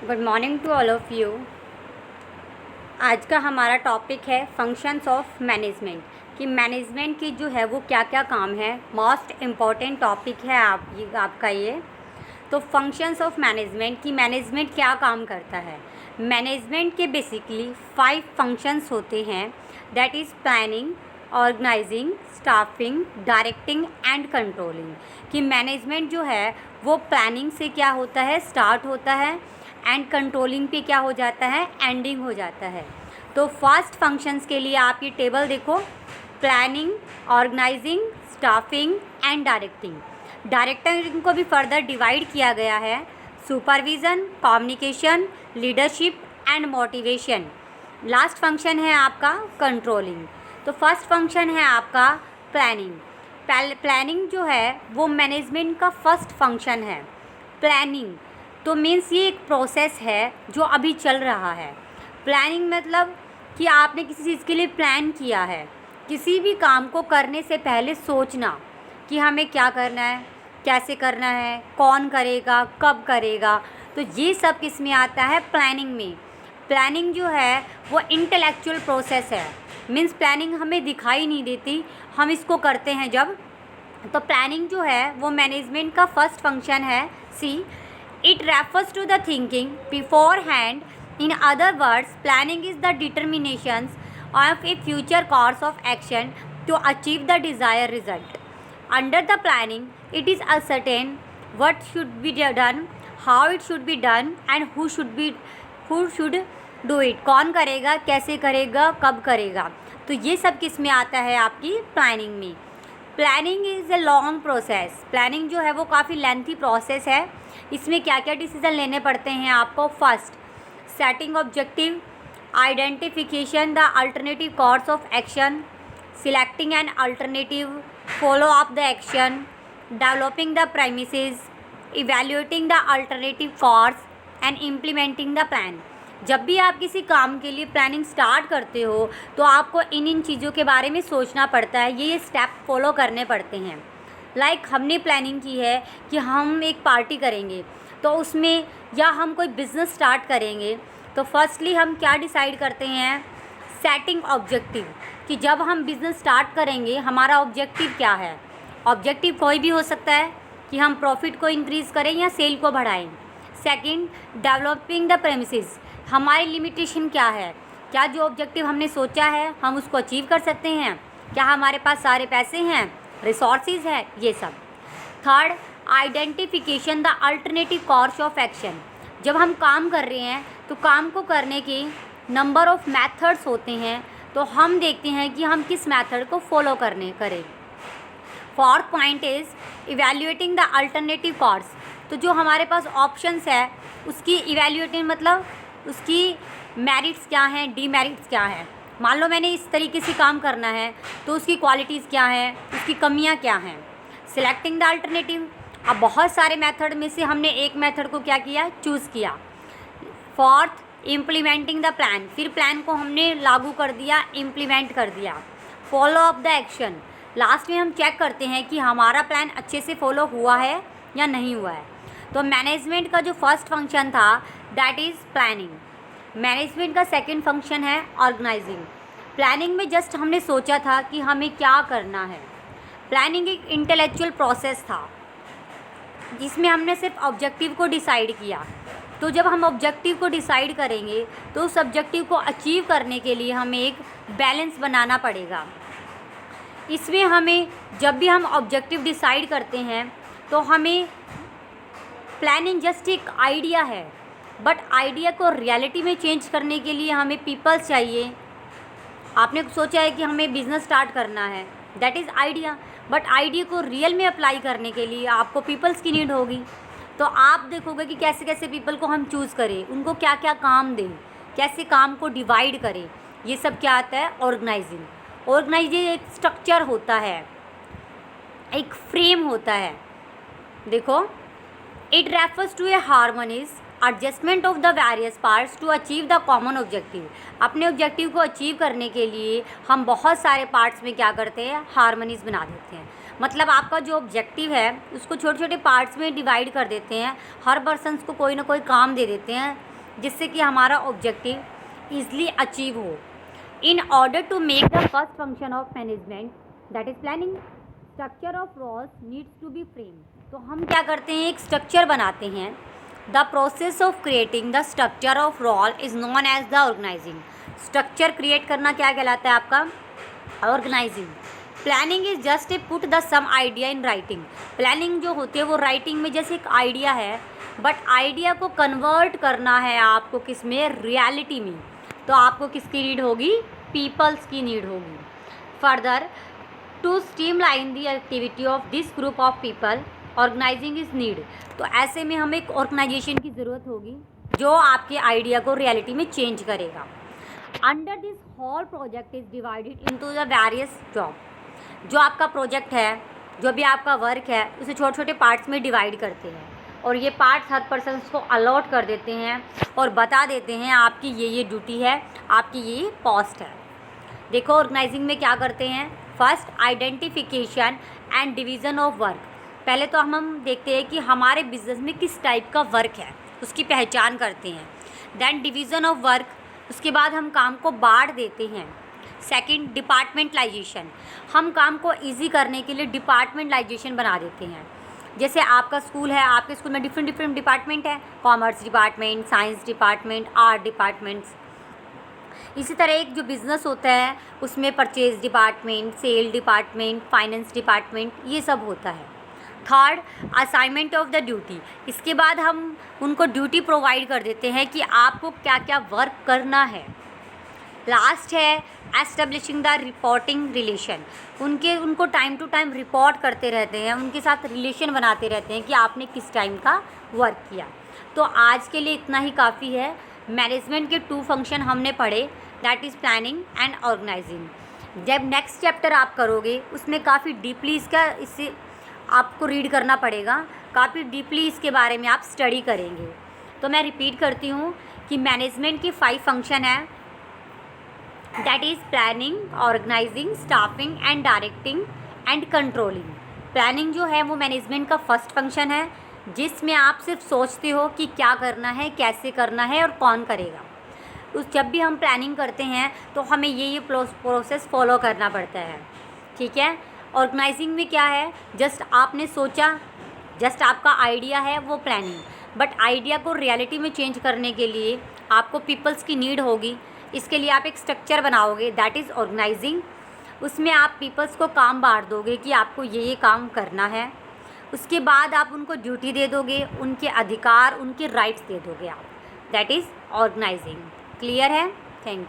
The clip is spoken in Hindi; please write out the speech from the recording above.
Good morning to all of you. आज का हमारा टॉपिक है फंक्शंस ऑफ मैनेजमेंट, कि मैनेजमेंट की जो है वो क्या क्या काम है। मोस्ट इम्पॉर्टेंट टॉपिक है आपका ये। तो फंक्शंस ऑफ मैनेजमेंट, कि मैनेजमेंट क्या काम करता है। मैनेजमेंट के बेसिकली 5 फंक्शंस होते हैं, that is planning, organising, staffing, directing and controlling. कि मैनेजमेंट जो है वो प्लानिंग से क्या होता है, स्टार्ट होता है, एंड कंट्रोलिंग पे क्या हो जाता है, एंडिंग हो जाता है। तो फर्स्ट फंक्शंस के लिए आप ये टेबल देखो, planning, organising, staffing and directing. Directing को भी फर्दर डिवाइड किया गया है, supervision, communication, leadership and motivation. Last function है आपका कंट्रोलिंग। तो फर्स्ट फंक्शन है आपका प्लानिंग। प्लानिंग जो है वो मैनेजमेंट का फर्स्ट फंक्शन है। प्लानिंग तो मीन्स ये एक प्रोसेस है जो अभी चल रहा है। प्लानिंग मतलब कि आपने किसी चीज़ के लिए प्लान किया है। किसी भी काम को करने से पहले सोचना कि हमें क्या करना है, कैसे करना है, कौन करेगा, कब करेगा। तो ये सब किस में आता है, प्लानिंग में। प्लानिंग जो है वो इंटेलेक्चुअल प्रोसेस है, मीन्स प्लानिंग हमें दिखाई नहीं देती, हम इसको करते हैं जब। तो प्लानिंग जो है वो मैनेजमेंट का फर्स्ट फंक्शन है। सी, it refers to the thinking beforehand. In other words, planning is the determinations of a future course of action to achieve the desired result. Under the planning, it is ascertain what should be done, how it should be done, and who should do it. कौन करेगा, कैसे करेगा, कब करेगा। तो ये सब किस में आता है, आपकी प्लानिंग में। Planning is a long process. Planning जो है वो काफ़ी लेंथी प्रोसेस है। इसमें क्या क्या डिसीज़न लेने पड़ते हैं आपको। First, setting objective, identification the alternative course of action, selecting an alternative, follow up the action, developing the premises, evaluating the alternative course and implementing the plan. जब भी आप किसी काम के लिए प्लानिंग स्टार्ट करते हो तो आपको इन चीज़ों के बारे में सोचना पड़ता है, ये स्टेप फॉलो करने पड़ते हैं। लाइक हमने प्लानिंग की है कि हम एक पार्टी करेंगे, तो उसमें या हम कोई बिज़नेस स्टार्ट करेंगे, तो फर्स्टली हम क्या डिसाइड करते हैं, सेटिंग ऑब्जेक्टिव, कि जब हम बिज़नेस स्टार्ट करेंगे हमारा ऑब्जेक्टिव क्या है। ऑब्जेक्टिव कोई भी हो सकता है, कि हम प्रॉफिट को इंक्रीज़ करें या सेल को बढ़ाएं। सेकंड, डेवलपिंग द प्रेमिसेस, हमारी लिमिटेशन क्या है, क्या जो ऑब्जेक्टिव हमने सोचा है हम उसको अचीव कर सकते हैं, क्या हमारे पास सारे पैसे हैं, रिसोर्सेज है, ये सब। Third, identification the alternative course of action, जब हम काम कर रहे हैं तो काम को करने के नंबर ऑफ मेथड्स होते हैं, तो हम देखते हैं कि हम किस मेथड को फॉलो करें। Fourth point is evaluating the alternative course, तो जो हमारे पास ऑप्शंस है उसकी इवैल्यूएटिंग मतलब उसकी मेरिट्स क्या हैं, डीमेरिट्स क्या हैं। मान लो मैंने इस तरीके से काम करना है तो उसकी क्वालिटीज़ क्या हैं, उसकी कमियां क्या हैं। सिलेक्टिंग द अल्टरनेटिव, अब बहुत सारे मेथड में से हमने एक मेथड को क्या किया, चूज़ किया। फोर्थ, इम्प्लीमेंटिंग द प्लान, फिर प्लान को हमने लागू कर दिया, इम्प्लीमेंट कर दिया। Follow up the action, last में हम चेक करते हैं कि हमारा प्लान अच्छे से फॉलो हुआ है या नहीं हुआ है। तो मैनेजमेंट का जो फर्स्ट फंक्शन था दैट इज़ प्लानिंग। मैनेजमेंट का सेकंड फंक्शन है ऑर्गेनाइजिंग। प्लानिंग में जस्ट हमने सोचा था कि हमें क्या करना है। प्लानिंग एक इंटेलेक्चुअल प्रोसेस था जिसमें हमने सिर्फ ऑब्जेक्टिव को डिसाइड किया। तो जब हम ऑब्जेक्टिव को डिसाइड करेंगे तो उस ऑब्जेक्टिव को अचीव करने के लिए हमें एक बैलेंस बनाना पड़ेगा। इसमें हमें जब भी हम ऑब्जेक्टिव डिसाइड करते हैं तो हमें प्लानिंग जस्ट एक आइडिया है, बट आइडिया को रियलिटी में चेंज करने के लिए हमें पीपल्स चाहिए। आपने सोचा है कि हमें बिज़नेस स्टार्ट करना है, that is idea, but idea को रियल में अप्लाई करने के लिए आपको पीपल्स की नीड होगी। तो आप देखोगे कि कैसे कैसे पीपल को हम चूज़ करें, उनको क्या क्या काम दें, कैसे काम को डिवाइड करें। ये सब क्या आता है, ऑर्गेनाइजिंग। ऑर्गेनाइजिंग एक स्ट्रक्चर होता है, एक फ्रेम होता है। देखो, it refers to a harmonious adjustment of the various parts to achieve the common objective. अपने ऑब्जेक्टिव को अचीव करने के लिए हम बहुत सारे पार्ट्स में क्या करते हैं, हार्मोनीज बना देते हैं। मतलब आपका जो ऑब्जेक्टिव है उसको छोटे छोटे पार्ट्स में डिवाइड कर देते हैं, हर पर्सन को कोई ना कोई काम दे देते हैं जिससे कि हमारा ऑब्जेक्टिव ईजिली अचीव हो। In order to make the first function of management that is planning, structure of roles needs to be frame. तो हम क्या करते हैं, एक स्ट्रक्चर बनाते हैं। The process of creating the structure of role is known as the organising. Structure create करना क्या कहलाता है आपका, organising. Planning is just a put the sum idea in writing. Planning जो होती है वो राइटिंग में जैसे एक आइडिया है, बट आइडिया को कन्वर्ट करना है आपको किस में, रियलिटी में। तो आपको किसकी नीड होगी, पीपल्स की नीड होगी। Further to streamline the activity of this group of people organising is need. तो ऐसे में हमें एक ऑर्गेनाइजेशन की ज़रूरत होगी जो आपके आइडिया को रियलिटी में चेंज करेगा। Under this whole project is divided into the various job. जो आपका प्रोजेक्ट है, जो भी आपका वर्क है, उसे छोटे छोटे पार्ट्स में डिवाइड करते हैं और ये पार्ट्स हर पर्सन को अलॉट कर देते हैं और बता देते हैं आपकी ये ड्यूटी है, आपकी ये पोस्ट है। देखो ऑर्गेनाइजिंग में क्या करते हैं, first identification and division of work. पहले तो हम देखते हैं कि हमारे बिजनेस में किस टाइप का वर्क है, उसकी पहचान करते हैं। देन डिवीज़न ऑफ वर्क, उसके बाद हम काम को बांट देते हैं। सेकंड डिपार्टमेंटलाइजेशन, हम काम को इजी करने के लिए डिपार्टमेंटलाइजेशन बना देते हैं। जैसे आपका स्कूल है, आपके स्कूल में डिफरेंट डिपार्टमेंट है, commerce department, science department, art departments. इसी तरह एक जो बिज़नेस होता है उसमें purchase department, sale department, finance department, ये सब होता है। Third assignment of the duty, इसके बाद हम उनको ड्यूटी प्रोवाइड कर देते हैं कि आपको क्या क्या वर्क करना है। लास्ट है एस्टेब्लिशिंग द रिपोर्टिंग रिलेशन, उनको टाइम टू टाइम रिपोर्ट करते रहते हैं, उनके साथ रिलेशन बनाते रहते हैं कि आपने किस टाइम का वर्क किया। तो आज के लिए इतना ही काफ़ी है। मैनेजमेंट के 2 फंक्शन हमने पढ़े, that is planning and organizing. जब नेक्स्ट चैप्टर आप करोगे उसमें काफ़ी डीपली इससे आपको रीड करना पड़ेगा, काफ़ी डीपली इसके बारे में आप स्टडी करेंगे। तो मैं रिपीट करती हूँ कि मैनेजमेंट की 5 फंक्शन है, that is planning, organising, staffing and directing and controlling. Planning जो है वो मैनेजमेंट का फर्स्ट फंक्शन है, जिसमें आप सिर्फ सोचते हो कि क्या करना है, कैसे करना है और कौन करेगा। जब भी हम प्लानिंग करते हैं तो हमें ये प्रोसेस फॉलो करना पड़ता है, ठीक है। ऑर्गेनाइजिंग में क्या है, जस्ट आपने सोचा, जस्ट आपका आइडिया है वो प्लानिंग, बट आइडिया को रियलिटी में चेंज करने के लिए आपको पीपल्स की नीड होगी। इसके लिए आप एक स्ट्रक्चर बनाओगे, दैट इज़ ऑर्गेनाइजिंग। उसमें आप पीपल्स को काम बांट दोगे कि आपको ये काम करना है। उसके बाद आप उनको ड्यूटी दे दोगे, उनके अधिकार, उनके राइट्स दे दोगे आप, दैट इज़ ऑर्गेनाइजिंग। क्लियर है? Thank you.